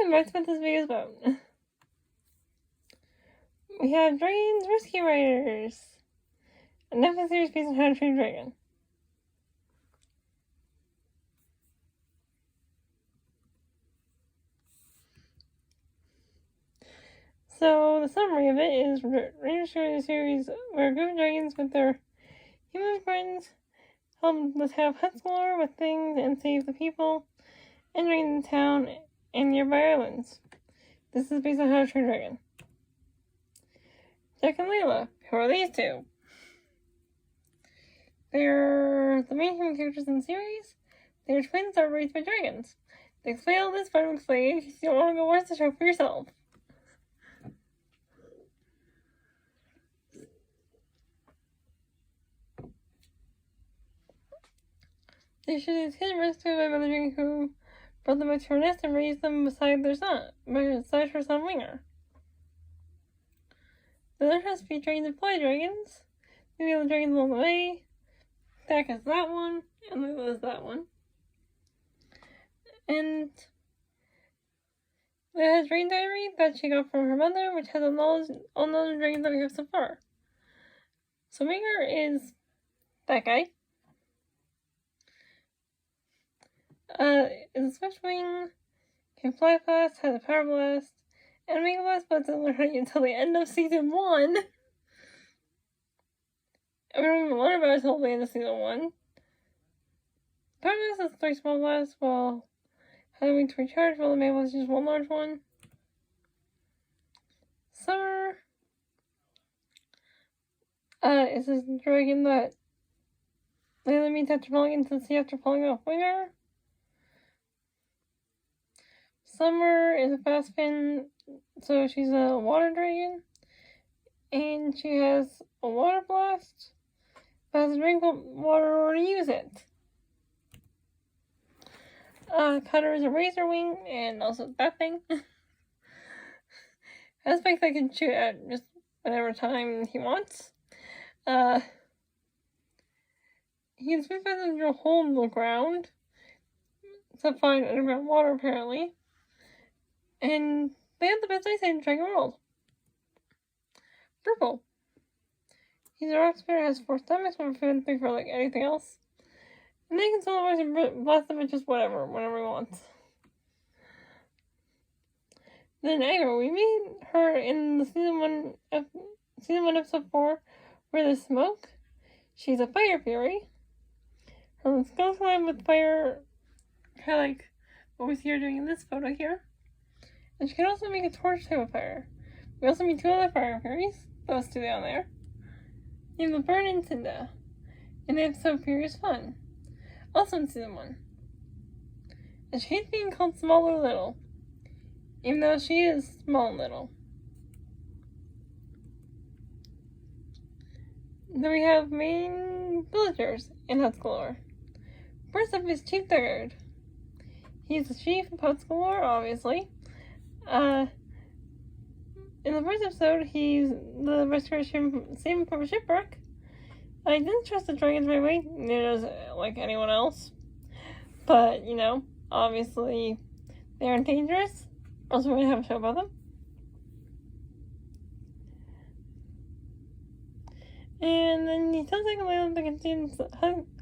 And that's what this video is about. We have Dragons Rescue Riders, a Netflix series based on How to Train Your Dragon. So, the summary of it is Rangers Rescue series where a group of dragons with their human friends help the town of Hutsglore with things and save the people entering the town and nearby islands. This is based on How to Train Your Dragon. Jack and Layla, who are these two? They're the main human characters in the series. They're twins that are raised by dragons. They explain all this, but I'm explaining in case you don't want to go watch the show for yourself. They should have been rescued by Mother Dragon, who brought them back to her nest and raised them beside her son Winger. The other has to be trained to fly dragons. Maybe the dragons along the way. Dak is that one, and Layla is that one. And Layla has Dragon Diary that she got from her mother, which has all the dragons that we have so far. So Winger is that guy. Is a Switchwing, can fly fast, has a power blast, and a Mega Blast, but doesn't learn it until the end of season 1. I don't even learn about it until the end of season 1. Power Blast is 3 small blasts, while having to recharge, while the Mega Blast is just 1 large one. Summer is this dragon that Layla meets after falling into the sea after falling off Winger. Summer is a fast spin, so she's a water dragon, and she has a water blast, but has to drink water or to use it. Cutter is a razor wing, and also that thing. Aspect that can shoot at just whatever time he wants. He can swim fast into a hole in the ground to find underground water, apparently. And they have the best eyesight in Dragon World. Purple. He's a rock spirit, has 4 stomachs, but food big for like anything else. And they can solo voice and blast them with just whenever he wants. Then Aggro, we meet her in the season 1 episode 4, where there's smoke. She's a fire fury. Her skills line with fire, kind of like what we see her doing in this photo here. And she can also make a torch type of fire. We also meet 2 other fire furies, those 2 down there. Named the Burn and Cinda, in the episode Furious Fun, also in season 1. And she hates being called small or little, even though she is small and little. Then we have main villagers in Hutsglore. First up is Chief Thugard. He's the chief of Hutsglore, obviously. In the first episode, he's the restoration saving from a shipwreck. I didn't trust the dragons right away, neither does like anyone else. But, you know, obviously they aren't dangerous, or else we wouldn't have a show about them. And then he tells Layla that contains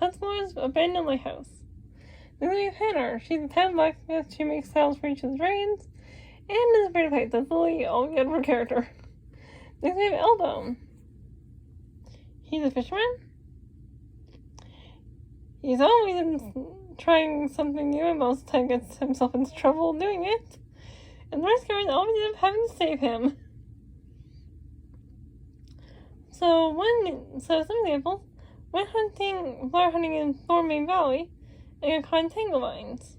Hutsglore's abandoned lighthouse. Then we have Hannah. She's a town blacksmith. She makes sails for each of the dragons. And is afraid of heights. That's literally all we get for character. Next we have Elbone. He's a fisherman. He's always trying something new and most of the time gets himself into trouble doing it. And the rescuers always end up having to save him. So some examples. When flower hunting in Thornmane Valley, and got caught in tangle vines.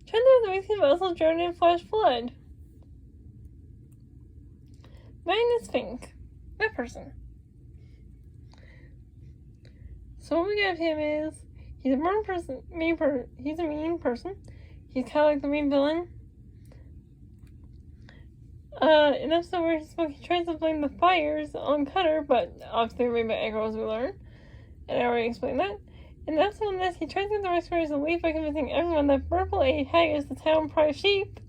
Trender of the Weekly Vessel journeyed in Flash Flood. Magnus Fink. That person. So what we got of him is, he's a mean person. He's a mean person. He's kind of like the main villain. In the episode where he tries to blame the fires on Cutter, but obviously made by Aggro, as we learn. And I already explained that. In the episode on this, he tries to get the rescuers to leave by convincing everyone that Purple ate Haggis, the town prize sheep,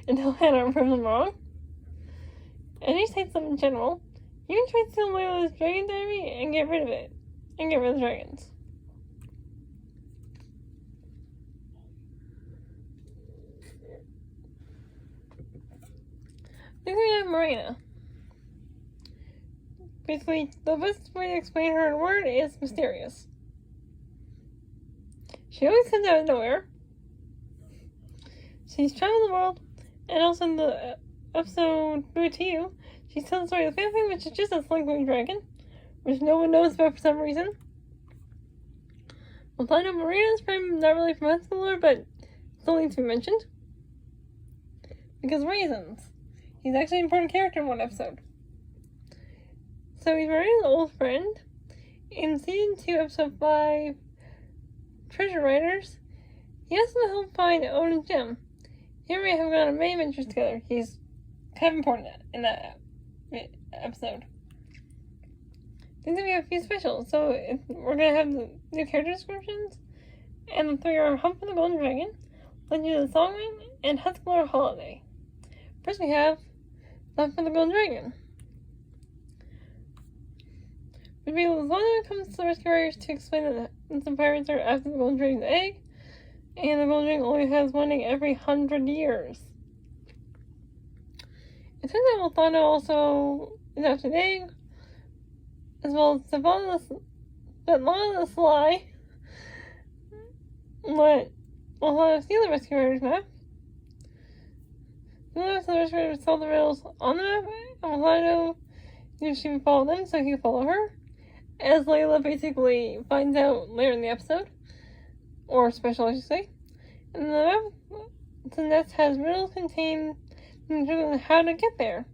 until Hannah proves them wrong. And he states them in general. You can try to steal Layla's dragon diary and get rid of it. And get rid of the dragons. Then we have Marina. Basically, the best way to explain her in a word is mysterious. She always comes out of nowhere. She's traveled the world, and also in the episode Boo to You, she tells the story of the family, which is just a slinging dragon, which no one knows about for some reason. We'll find out Marina's from not really from Husbandlore, but still needs to be mentioned. Because reasons. He's actually an important character in one episode. So he's Marina's old friend. In season 2, episode 5, Treasure Riders, he has to help find Owen and Jem. Here we have gone on many adventures together. He's kind of important in that episode. Then we have a few specials. So we're going to have the new character descriptions. And the 3 are Hunt for the Golden Dragon, Legend of the Songman, and Husbandlore Holiday. First we have Hunt for the Golden Dragon. Lana comes to the Rescue Riders to explain that some pirates are after the Golden Dragon's egg, and the Golden Dragon only has one egg every 100 years. It turns out Lana also is after the egg, as well as Lana the Sly let Lana steal the Rescue Riders map. The Rescue Riders saw the riddles on the map, and Lana knew she would follow them, so he could follow her. As Layla basically finds out later in the episode, or special I should say. And the nest has riddles contained how to get there.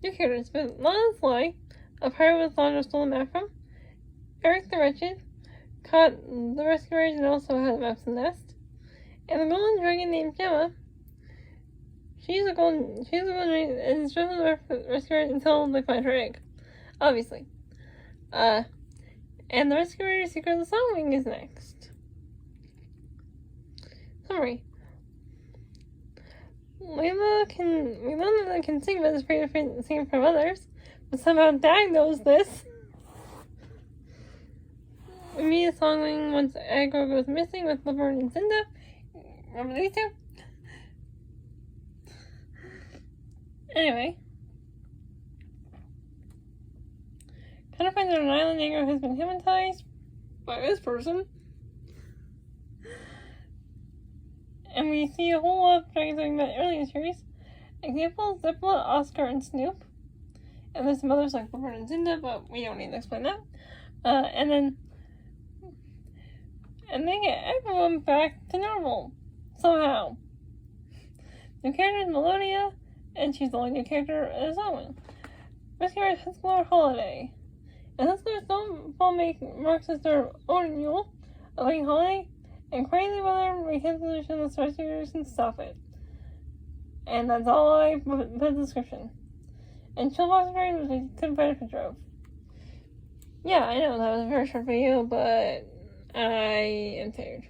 New characters, but Lana Sly, a pirate with Lana stole the map from. Eric the Wretched caught the Rescue Riders and also had the maps in the nest. And the Golden Dragon named Gemma. She's a golden dragon and is driven the Rescue Riders until they find her egg. Obviously. And the Rescue Riders Secret of the Songwing is next. Summary. We know that they can sing, but it's pretty different singing from others. But somehow Dag knows this. We meet a Songwing once Agro goes missing with Laverne and Cinda. Remember these two? Anyway, kind of finds out an island Agro has been hypnotized by this person. And we see a whole lot of dragons that we met earlier in the series. Examples, Zepla, Oscar, and Snoop. And there's some others like Laverne and Zinda, but we don't need to explain that. And they get everyone back to normal. Somehow. New character is Melodia, and she's the only new character as Owen. Rescue Riders Husbandlore Holiday. And Husbandlore's film marks as their own renewal, a lighting holiday, and crazy weather recancellation of the rescuers can stop it. And that's all I put in the description. And Chillbox Dragons, which I couldn't find a picture of. Yeah, I know that was a very short video, but I am tired.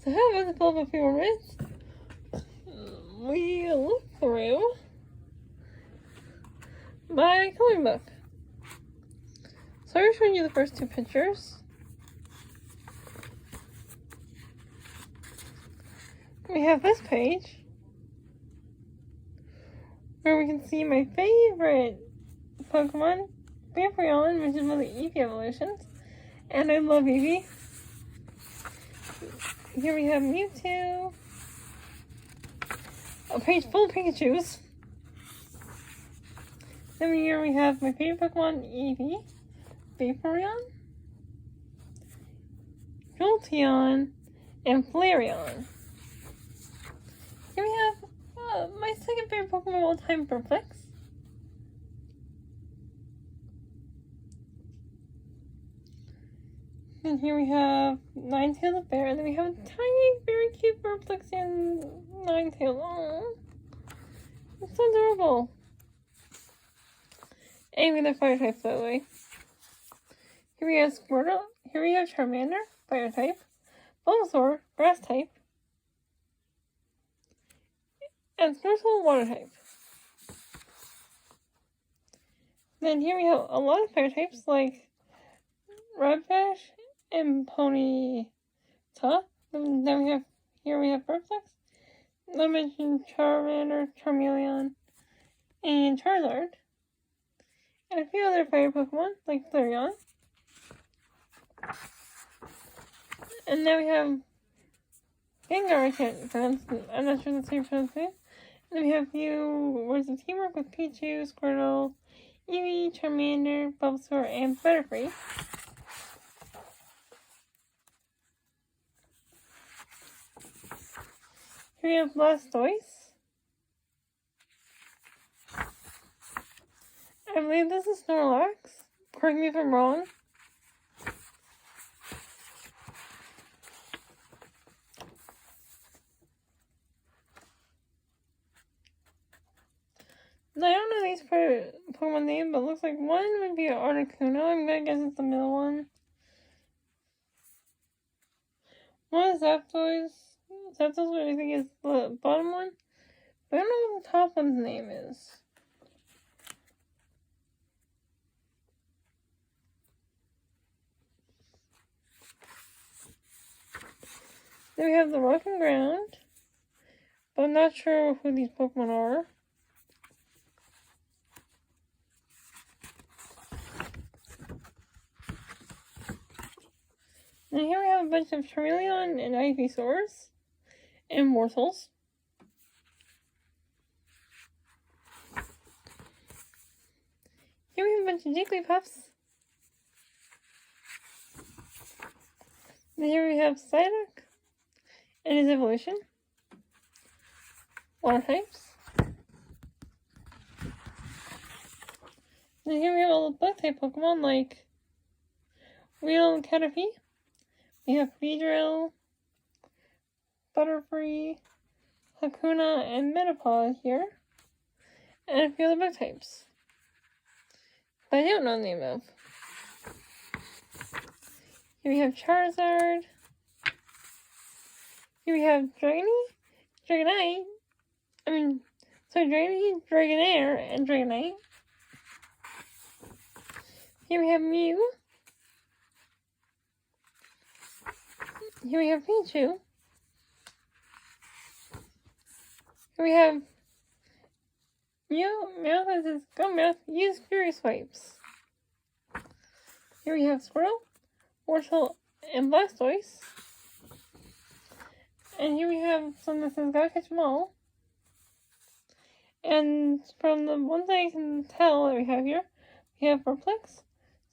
So how about the pull up a few more minutes? We look through my coloring book. So I'm showing you the first 2 pictures. We have this page where we can see my favorite Pokemon, Vaporeon, which is one of the Eevee evolutions. And I love Eevee. Here we have Mewtwo. A page full of Pikachus. Then here we have my favorite Pokemon, Eevee, Vaporeon, Jolteon, and Flareon. Here we have my second favorite Pokemon of all time, Burplex. And here we have Ninetales the bear, and then we have a tiny, very cute Burplexian Ninetales. Aww. It's so adorable. And we have fire types, by the way. Here we have Squirtle. here we have Charmander, fire type, Bulbasaur, grass type, and Squirtle, water type. Then here we have a lot of fire types like Rapidash and Ponyta. Then we have Perplex. I mentioned Charmander, Charmeleon, and Charizard. And a few other fire Pokemon like Flareon. And then we have Gengar, I can't pronounce it. I'm not sure that's how you pronounce it. And then we have a few words of teamwork with Pichu, Squirtle, Eevee, Charmander, Bulbasaur, and Butterfree. Here we have Blastoise. I believe this is Snorlax. Correct me if I'm wrong. I don't know these Pokemon name, but it looks like one would be an Articuno. I'm gonna guess it's the middle one. One is Zapdos. Zapdos, what I think is the bottom one. But I don't know what the top one's name is. Then we have the Rock and Ground. But I'm not sure who these Pokemon are. And here we have a bunch of Charmeleon and Ivysaurs and Mortals. Here we have a bunch of Jigglypuffs. And here we have Psyduck and his evolution. Water types. And here we have all the bug type Pokemon like Weedle and Caterpie. We have Beedrill, Butterfree, Hakuna, and Metapod here. And a few other bug types. But I don't know the name of. Here we have Charizard. Here we have Dragonite, Dragonair, and Dragonite. Here we have Mew. Here we have Pichu. Here we have Meowth has his Gummeowth use Fury Swipes. Here we have Squirtle, Wartortle, and Blastoise. And here we have some that says Gotta Catch 'em All. And from the ones I can tell that we have here, we have Perplex,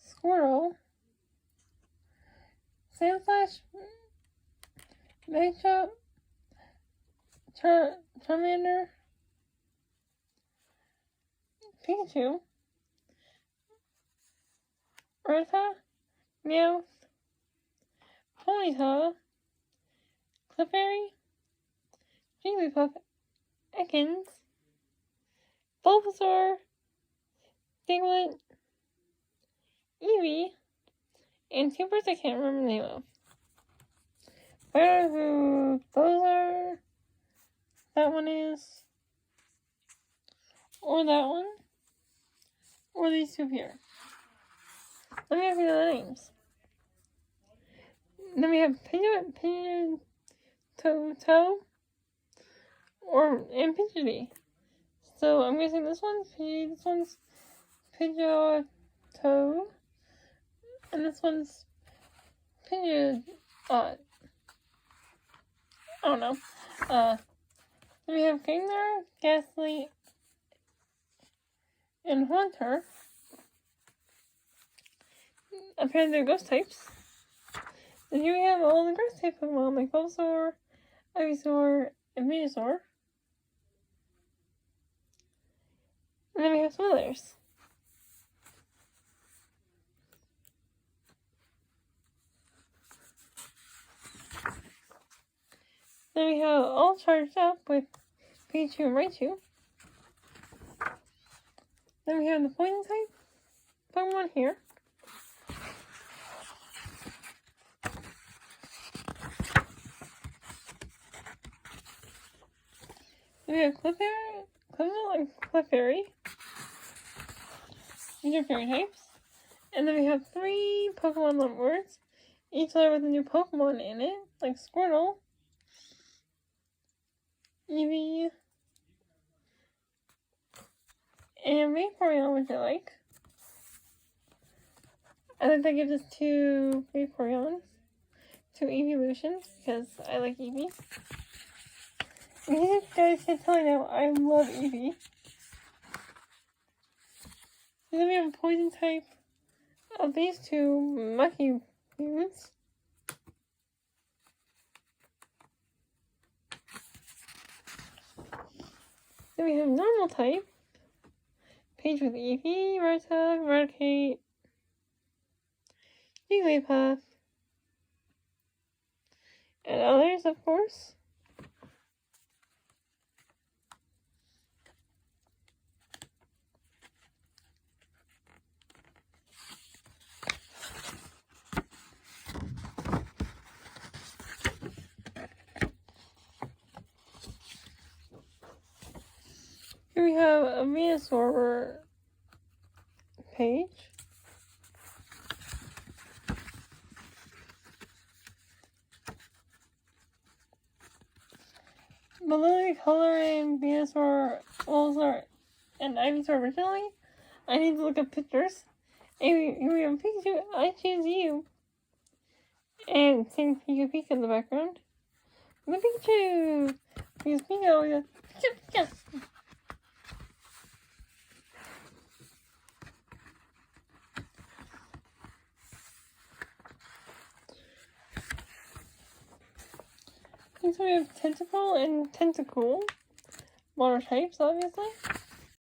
Squirtle, Sandslash, Magchop, Charmander, Pikachu, Rattata, Meowth, Ponyta, Clefairy, Jigglypuff, Ekans, Bulbasaur, Diglett, Eevee, and two birds I can't remember the name of. I don't know who those are. That one is. Or that one. Or these two here. Let me have the names. Then we have Pidgeotto and Pidgeotto. So I'm guessing this one's Pidgeotto, and this one's Pidgeot. I don't know. Then we have Gengar, Ghastly, and Haunter. Apparently they're ghost types. Then here we have all the grass type Pokemon like Bulbasaur, Ivysaur, and Venusaur. And then we have some others. Then we have all charged up with Pichu and Raichu. Then we have the poison type Pokemon here. We have Clefairy and Clefairy. These are fairy types. And then we have 3 Pokemon Lumberwords, each letter with a new Pokemon in it, like Squirtle, Eevee, and Vaporeon, which I like. I think that gives us 2 Vaporeons, 2 Eeveelutions, because I like Eevee. And you guys can tell now, I love Eevee. And then we have a poison type of these 2 Mucky Foods. Then we have normal type. Page with Eevee, Rotom, Raticate, Jigglypuff, and others, of course. Here we have a Venusaur page. But literally coloring Venusaur, Bulbasaur, and Ivysaur originally, I need to look up pictures. And we have Pikachu, I choose you. And seeing Pika in the background. The Pikachu! Because Pika, Pika. And so we have Tentacle and Tentacool, water types, obviously.